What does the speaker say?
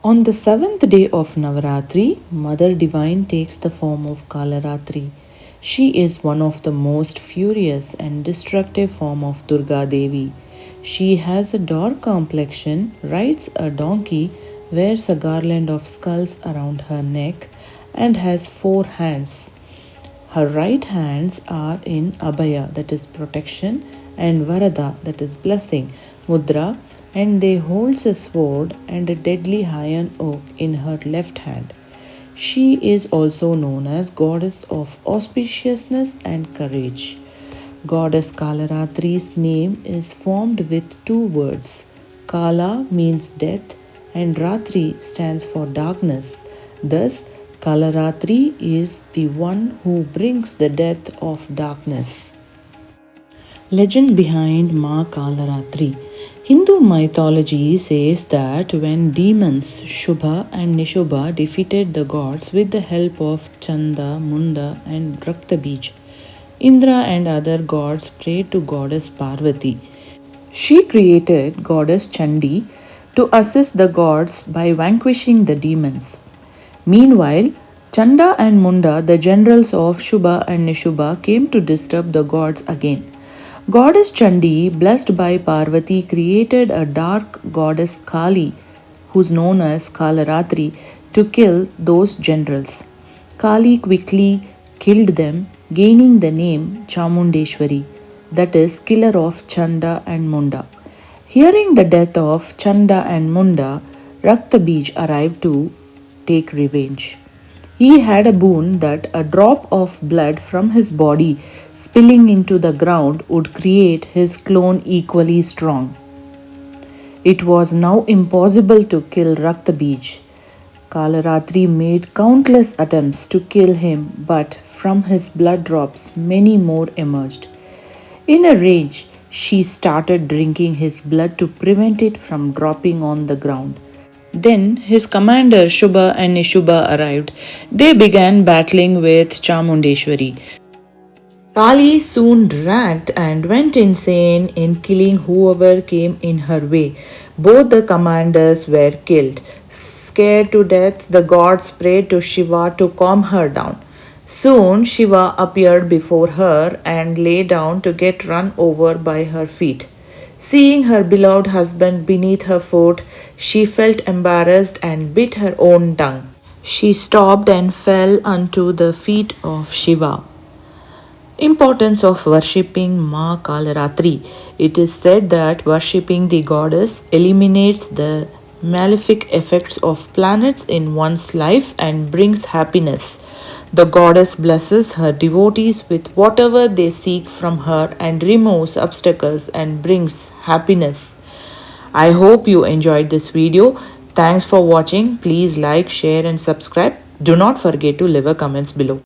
On the seventh day of Navratri, Mother Divine takes the form of Kalaratri. She is one of the most furious and destructive form of Durga Devi. She has a dark complexion, rides a donkey, wears a garland of skulls around her neck, and has 4 hands. Her right hands are in Abhaya, that is protection, and Varada, that is blessing, Mudra, and they holds a sword and a deadly iron oak in her left hand. She is also known as goddess of auspiciousness and courage. Goddess Kalaratri's name is formed with two words. Kala means death and Ratri stands for darkness. Thus, Kalaratri is the one who brings the death of darkness. Legend behind Ma Kalaratri. Hindu mythology says that when demons Shubha and Nishubha defeated the gods with the help of Chanda, Munda, and Raktabij, Indra and other gods prayed to goddess Parvati. She created goddess Chandi to assist the gods by vanquishing the demons. Meanwhile, Chanda and Munda, the generals of Shubha and Nishubha, came to disturb the gods again. Goddess Chandi, blessed by Parvati, created a dark goddess Kali, who is known as Kalaratri, to kill those generals. Kali quickly killed them, gaining the name Chamundeshwari, that is, killer of Chanda and Munda. Hearing the death of Chanda and Munda, Raktabij arrived to take revenge. He had a boon that a drop of blood from his body spilling into the ground would create his clone equally strong. It was now impossible to kill Raktabij. Kalaratri made countless attempts to kill him, but from his blood drops many more emerged. In a rage, she started drinking his blood to prevent it from dropping on the ground. Then his commander Shubha and Nishubha arrived. They began battling with Chamundeshwari. Kali soon dragged and went insane in killing whoever came in her way. Both the commanders were killed. Scared to death, the gods prayed to Shiva to calm her down. Soon Shiva appeared before her and lay down to get run over by her feet. Seeing her beloved husband beneath her foot, she felt embarrassed and bit her own tongue. She stopped and fell unto the feet of Shiva. Importance of worshipping Ma Kalaratri. It is said that worshipping the goddess eliminates the malefic effects of planets in one's life and brings happiness. The goddess blesses her devotees with whatever they seek from her and removes obstacles and brings happiness. I hope you enjoyed this video. Thanks for watching. Please like, share and subscribe. Do not forget to leave a comments below.